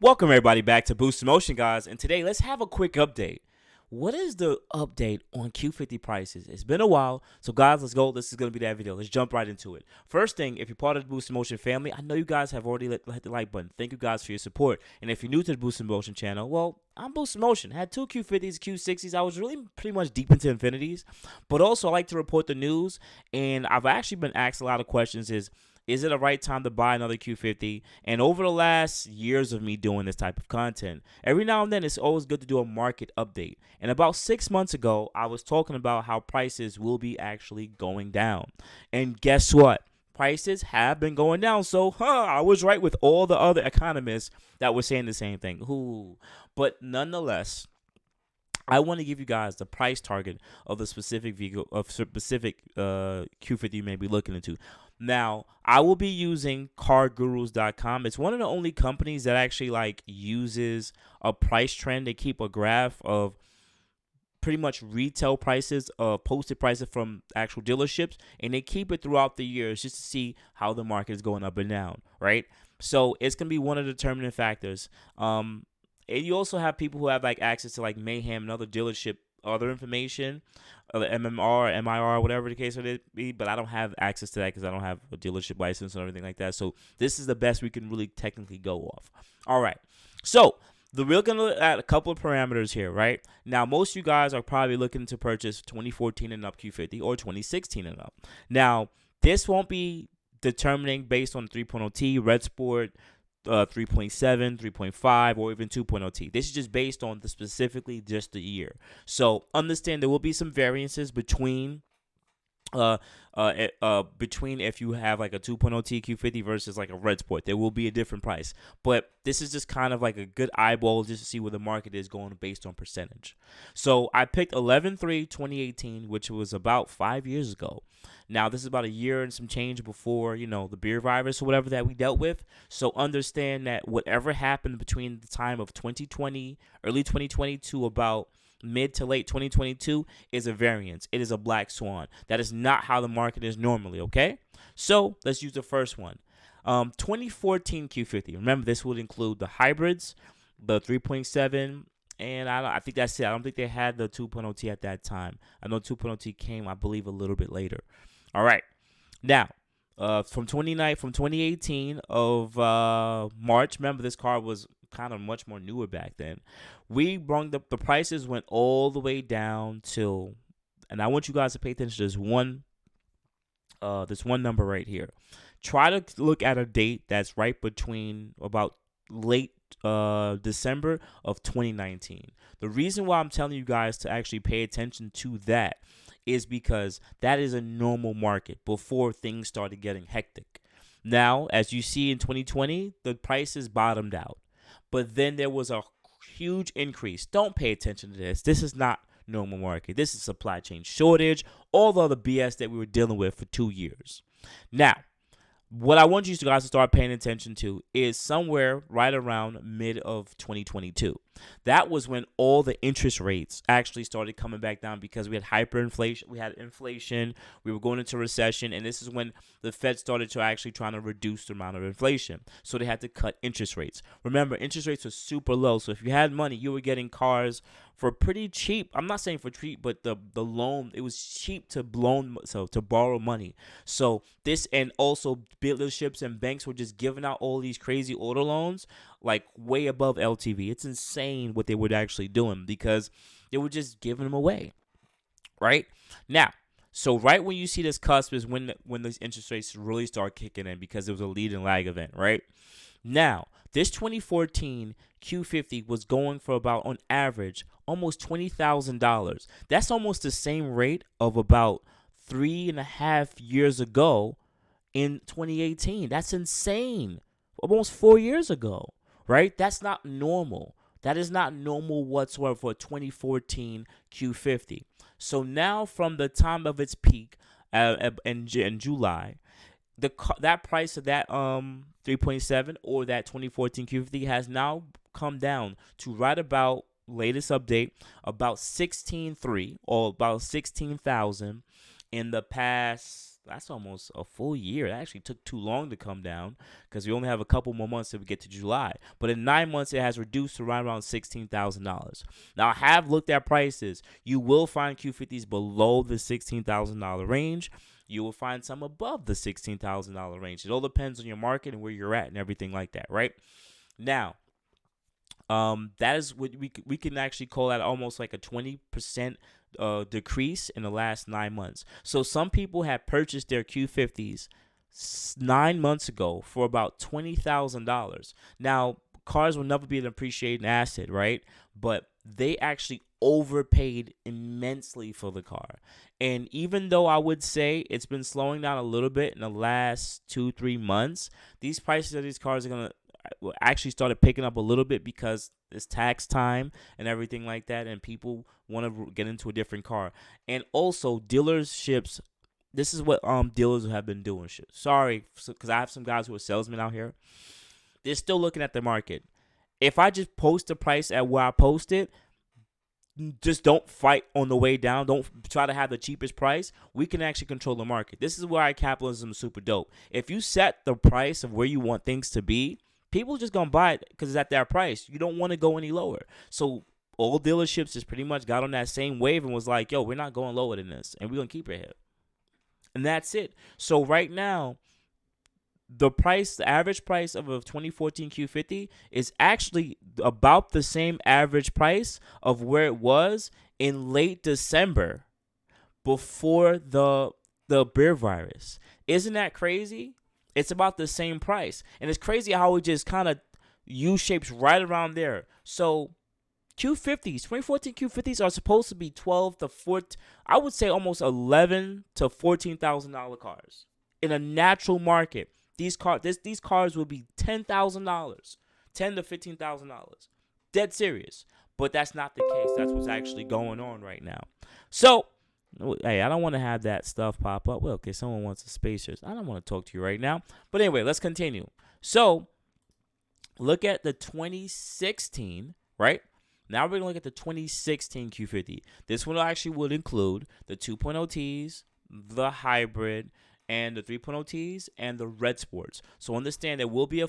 Welcome everybody back to Boost Motion, guys. And today let's have a quick update. What is the update on Q50 prices? It's been a while, so guys, let's go. This is gonna be that video. Let's jump right into it. First thing, if you're part of the Boost Motion family, I know you guys have already hit the like button. Thank you guys for your support. And if you're new to the Boost Motion channel, well, I'm Boost Motion. Had two Q50s, Q60s. I was really pretty much deep into infinities, but also I like to report the news. And I've actually been asked a lot of questions. Is it a right time to buy another Q50? And over the last years of me doing this type of content, every now and then it's always good to do a market update. And about 6 months ago, I was talking about how prices will be actually going down. And guess what? Prices have been going down. So, I was right with all the other economists that were saying the same thing. But nonetheless, I want to give you guys the price target of the specific vehicle of specific Q50 you may be looking into. Now, I will be using cargurus.com. It's one of the only companies that actually uses a price trend. They keep a graph of pretty much retail prices, posted prices from actual dealerships, and they keep it throughout the years just to see how the market is going up and down, right? So it's gonna be one of the determining factors. And you also have people who have access to Mayhem and other dealership other information, MMR, MIR, whatever the case may be. But I don't have access to that because I don't have a dealership license or anything like that. So this is the best we can really technically go off. All right. So we're gonna look at a couple of parameters here, right? Now, most of you guys are probably looking to purchase 2014 and up Q50 or 2016 and up. Now, this won't be determining based on 3.0T, Red Sport, 3.7, 3.5, or even 2.0T. This is just based on specifically just the year. So understand there will be some variances between between if you have a 2.0T Q50 versus a Red Sport. There will be a different price. But this is just kind of a good eyeball just to see where the market is going based on percentage. So I picked 11/3/2018, which was about 5 years ago. Now, this is about a year and some change before, the beer virus or whatever that we dealt with. So understand that whatever happened between the time of 2020, early 2020 to about mid to late 2022 is a variance. It is a black swan. That is not how the market is normally, okay? So let's use the first one. 2014 Q50. Remember, this would include the hybrids, the 3.7, and I think that's it. I don't think they had the 2.0T at that time. I know 2.0T came, I believe, a little bit later. All right. Now, from 2018 of March, remember this car was kind of much more newer back then. We brought the prices went all the way down till, and I want you guys to pay attention to this one number right here. Try to look at a date that's right between about late December of 2019. The reason why I'm telling you guys to actually pay attention to that is because that is a normal market before things started getting hectic. Now, as you see in 2020, the prices bottomed out. But then there was a huge increase. Don't pay attention to this. This is not normal market. This is supply chain shortage, all the other BS that we were dealing with for 2 years. Now, what I want you guys to start paying attention to is somewhere right around mid of 2022. That was when all the interest rates actually started coming back down because we had hyperinflation, we had inflation, we were going into recession, and this is when the Fed started to actually trying to reduce the amount of inflation. So they had to cut interest rates. Remember, interest rates were super low. So if you had money, you were getting cars for pretty cheap. I'm not saying for cheap, but the loan, it was cheap to borrow money. So this, and also dealerships and banks were just giving out all these crazy auto loans way above LTV. It's insane what they were actually doing because they were just giving them away, right? Now, so right when you see this cusp is when these interest rates really start kicking in because it was a lead and lag event, right? Now, this 2014 Q50 was going for about, on average, almost $20,000. That's almost the same rate of about 3.5 years ago in 2018. That's insane. Almost 4 years ago, right? That's not normal. That is not normal whatsoever for a 2014 Q50. So now from the time of its peak in July, that price of that 3.7 or that 2014 Q50 has now come down to right about latest update about 16.3 or about 16,000 in the past that's almost a full year. It actually took too long to come down because we only have a couple more months till we get to July. But in 9 months, it has reduced to around $16,000. Now, I have looked at prices. You will find Q50s below the $16,000 range. You will find some above the $16,000 range. It all depends on your market and where you're at and everything like that, right? Now, that is what we can actually call that almost like a 20% decrease in the last 9 months. So some people have purchased their Q50s 9 months ago for about $20,000. Now, cars will never be an appreciating asset, right? But they actually overpaid immensely for the car. And even though I would say it's been slowing down a little bit in the last 2-3 months, these prices of these cars are going to actually started picking up a little bit because it's tax time and everything like that, and people want to get into a different car. And also, dealerships, this is what dealers have been doing. Sorry, because I have some guys who are salesmen out here. They're still looking at the market. If I just post the price at where I post it, just don't fight on the way down. Don't try to have the cheapest price. We can actually control the market. This is why capitalism is super dope. If you set the price of where you want things to be, people are just going to buy it because it's at that price. You don't want to go any lower. So all dealerships just pretty much got on that same wave and was like, yo, we're not going lower than this, and we're going to keep it here. And that's it. So right now, the average price of a 2014 Q50 is actually about the same average price of where it was in late December before the beer virus. Isn't that crazy? It's about the same price. And it's crazy how it just kind of U-shapes right around there. So Q50s, 2014 Q50s are supposed to be 12 to 14, I would say almost 11 to $14,000 cars. In a natural market, these cars will be $10,000, $10 to $15,000. Dead serious. But that's not the case. That's what's actually going on right now. So, hey, I don't want to have that stuff pop up. Well, okay, someone wants a spacers. I don't want to talk to you right now. But anyway, let's continue. So, look at the 2016, right? Now we're going to look at the 2016 Q50. This one actually would include the 2.0 Ts, the hybrid, and the 3.0 Ts, and the red sports. So understand there will be a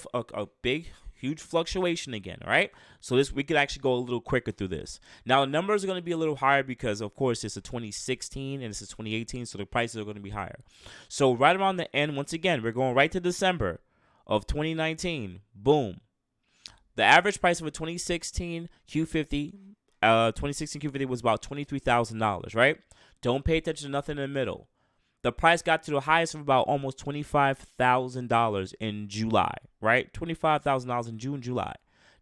big, huge fluctuation again, all right? So we could actually go a little quicker through this. Now, the numbers are going to be a little higher because, of course, it's a 2016 and this is 2018, so the prices are going to be higher. So right around the end, once again, we're going right to December of 2019. Boom. The average price of a 2016 Q50, 2016 Q50 was about $23,000, right? Don't pay attention to nothing in the middle. The price got to the highest of about almost $25,000 in July, right? $25,000 in June, July.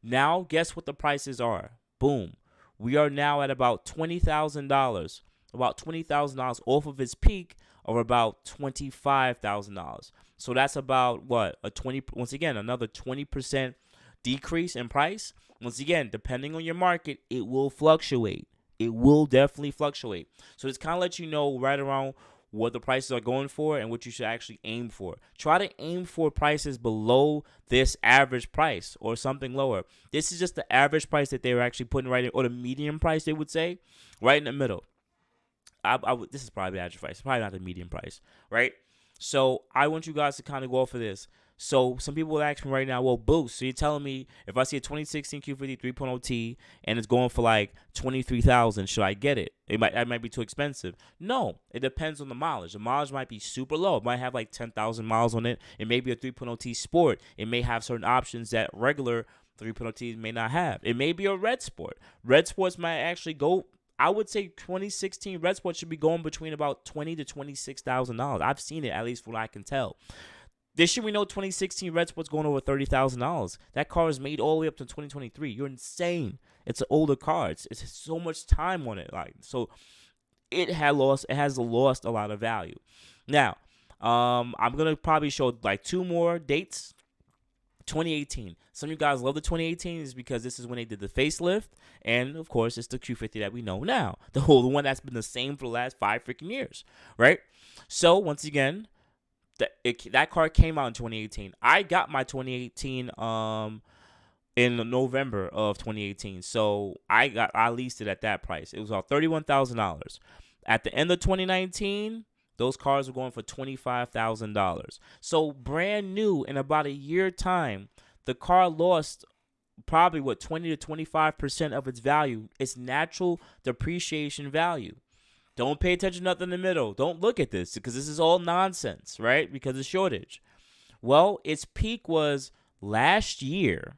Now, guess what the prices are? Boom. We are now at about $20,000, about $20,000 off of its peak of about $25,000. So that's about what? Once again, another 20% decrease in price. Once again, depending on your market, it will fluctuate. It will definitely fluctuate. So it's kind of let you know right around what the prices are going for and what you should actually aim for. Try to aim for prices below this average price or something lower. This is just the average price that they were actually putting right in, or the median price, they would say, right in the middle. This is probably the average price, probably not the median price, right? So I want you guys to kind of go off of this. So some people will ask me right now, well, Boost, so you're telling me if I see a 2016 Q50 3.0 T and it's going for like $23,000, should I get it? It might be too expensive. No, it depends on the mileage. The mileage might be super low. It might have like 10,000 miles on it. It may be a 3.0 T Sport. It may have certain options that regular 3.0 Ts may not have. It may be a red sport. Red sports might actually go, I would say 2016 red sports should be going between about $20,000 to $26,000. I've seen it, at least from what I can tell. This year we know 2016 Red Sport's going over $30,000. That car is made all the way up to 2023. You're insane. It's an older car. It's so much time on it. So it has lost a lot of value. Now, I'm gonna probably show like two more dates. 2018. Some of you guys love the 2018 is because this is when they did the facelift, and of course it's the Q50 that we know now. The one that's been the same for the last 5 freaking years, right? So once again, that car came out in 2018. I got my 2018 in November of 2018. So I leased it at that price. It was about $31,000. At the end of 2019, those cars were going for $25,000. So brand new in about a year time, the car lost probably 20 to 25% of its value, its natural depreciation value. Don't pay attention to nothing in the middle. Don't look at this because this is all nonsense, right? Because of shortage. Well, its peak was last year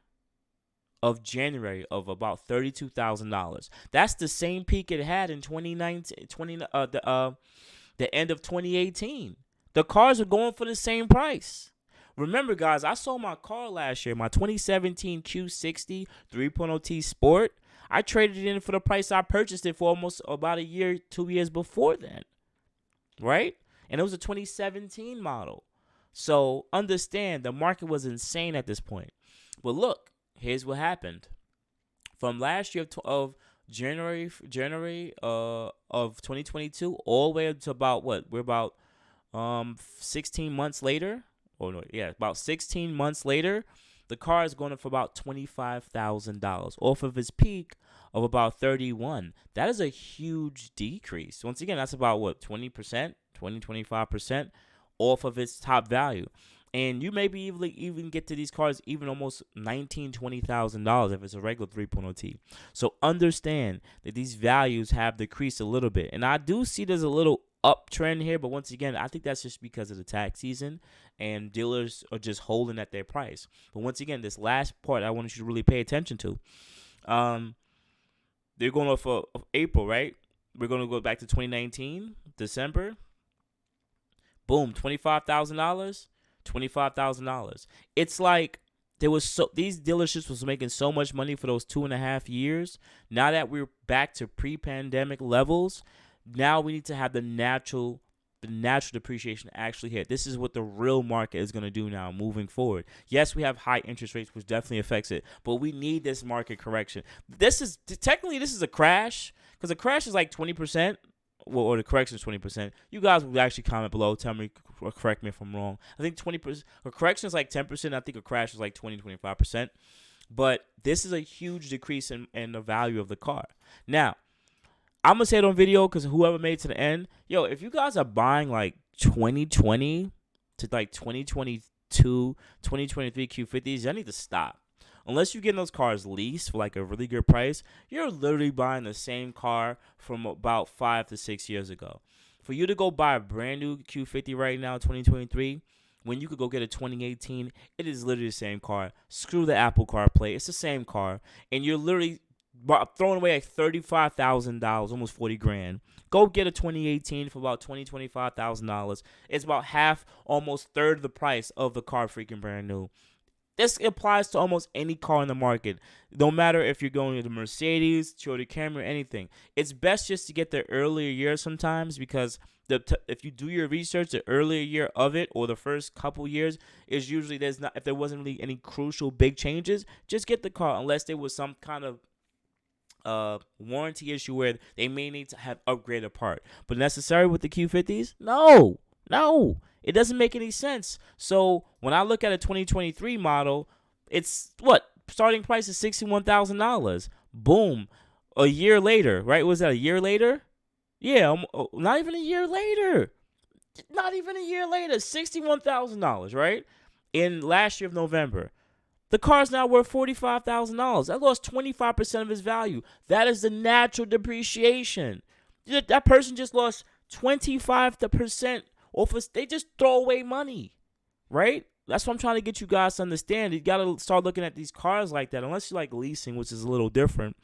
of January of about $32,000. That's the same peak it had in 2019, the end of 2018. The cars are going for the same price. Remember, guys, I sold my car last year, my 2017 Q60 3.0T Sport. I traded it in for the price I purchased it for almost about a year, 2 years before then, right? And it was a 2017 model. So understand the market was insane at this point. But look, here's what happened. From last year of January of 2022 all the way up to about what? We're about 16 months later. Oh no, yeah, about 16 months later, the car is going up for about $25,000 off of its peak of about 31. That is a huge decrease. Once again, that's about what, 20%, 25% off of its top value. And you maybe even get to these cars even almost $19,000, $20,000 if it's a regular 3.0T. So understand that these values have decreased a little bit. And I do see there's a little uptrend here, but once again, I think that's just because of the tax season and dealers are just holding at their price. But once again, this last part I want you to really pay attention to. They're going off of April, right? We're going to go back to 2019, December. Boom, $25,000. $25,000. It's like these dealerships was making so much money for those 2.5 years. Now that we're back to pre-pandemic levels, now we need to have the natural depreciation actually hit. This is what the real market is going to do now moving forward. Yes, we have high interest rates, which definitely affects it, but we need this market correction. This is a crash because a crash is like 20%. Or the correction is 20%. You guys will actually comment below. Tell me or correct me if I'm wrong. I think 20%. A correction is like 10%. I think a crash is like 25%. But this is a huge decrease in the value of the car. Now, I'm going to say it on video because whoever made it to the end, yo, if you guys are buying like 2020 to like 2022, 2023 Q50s, y'all need to stop. Unless you're getting those cars leased for like a really good price, you're literally buying the same car from about 5 to 6 years ago. For you to go buy a brand new Q50 right now, 2023, when you could go get a 2018, it is literally the same car. Screw the Apple CarPlay. It's the same car. And you're literally throwing away like $35,000, almost $40,000. Go get a 2018 for about $25,000. It's about half, almost third of the price of the car freaking brand new. This applies to almost any car in the market. No matter if you're going to the Mercedes, Toyota Camry, anything. It's best just to get the earlier year sometimes because if you do your research, the earlier year of it or the first couple years is usually if there wasn't really any crucial big changes, just get the car unless there was some kind of warranty issue where they may need to have upgraded a part. But necessary with the Q50s? No. It doesn't make any sense. So when I look at a 2023 model, it's starting price is $61,000. Boom. A year later, right? Was that a year later? Yeah, not even a year later. $61,000, right? In last year of November. The car's now worth $45,000. That lost 25% of its value. That is the natural depreciation. That person just lost 25% they just throw away money, right? That's what I'm trying to get you guys to understand. You got to start looking at these cars like that, unless you like leasing, which is a little different.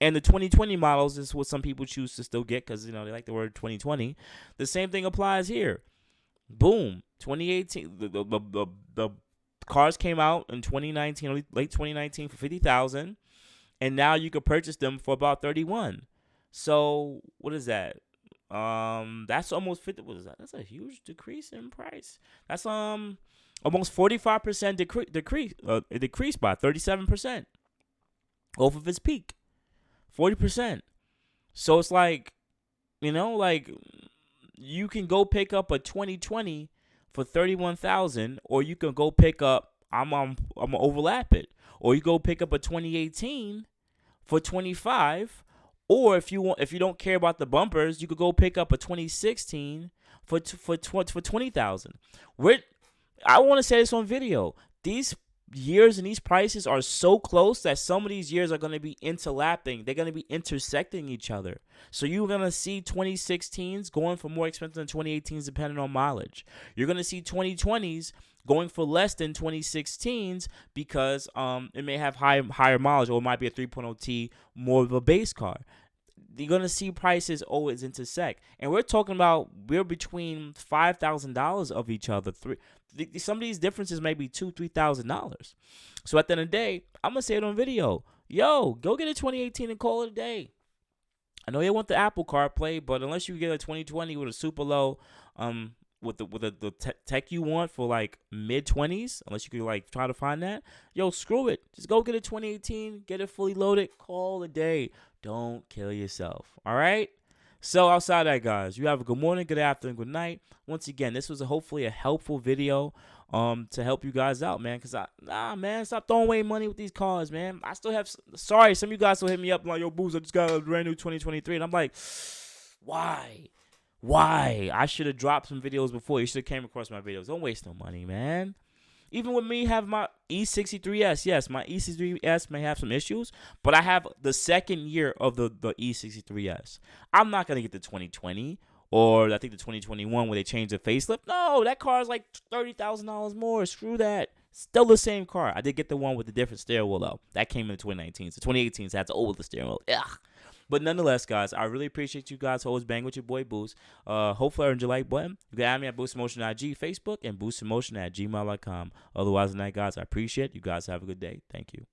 And the 2020 models is what some people choose to still get because, they like the word 2020. The same thing applies here. Boom. 2018, the cars came out in 2019, late 2019 for $50,000, and now you could purchase them for about $31,000. So what is that? That's almost 50. What is that? That's a huge decrease in price. That's almost 45% decrease by 37% off of its peak. 40%. So it's like, you can go pick up a 2020 for $31,000, or you can go pick up. I'm gonna overlap it, or you go pick up a 2018 for $25,000. Or if you don't care about the bumpers, you could go pick up a 2016 for 20,000. I want to say this on video. These years and these prices are so close that some of these years are going to be interlapping. They're going to be intersecting each other. So you're going to see 2016s going for more expensive than 2018s depending on mileage. You're going to see 2020s going for less than 2016s because it may have higher mileage, or it might be a 3.0T, more of a base car. You're going to see prices always intersect. And we're talking about we're between $5,000 of each other. Some of these differences may be $2,000, $3,000. So at the end of the day, I'm going to say it on video. Yo, go get a 2018 and call it a day. I know you want the Apple CarPlay, but unless you get a 2020 with a super low, with the tech you want for like mid-20s, unless you could like try to find that, yo, screw it. Just go get a 2018, get it fully loaded, call it a day. Don't kill yourself, all right? So outside that, guys, you have a good morning, good afternoon, good night. Once again, this was hopefully a helpful video to help you guys out, man, because man, stop throwing away money with these cars, man. I still have, sorry, some of you guys still hit me up like, yo, Boost, I just got a brand new 2023, and I'm like, why? I should have dropped some videos before. You should have came across my videos. Don't waste no money, man. Even with me having my E63S, yes, my E63S may have some issues, but I have the second year of the E63S. I'm not going to get the 2020 or I think the 2021 where they changed the facelift. No, that car is like $30,000 more. Screw that. Still the same car. I did get the one with the different steering wheel, though. That came in the 2019s. The 2018s had the older steering wheel. Ugh. But nonetheless, guys, I really appreciate you guys always bang with your boy Boost. Hopefully I earned your like button. You can add me at boostinmotion IG, Facebook, and boostinmotion@gmail.com. Otherwise than that, guys, I appreciate it. You guys have a good day. Thank you.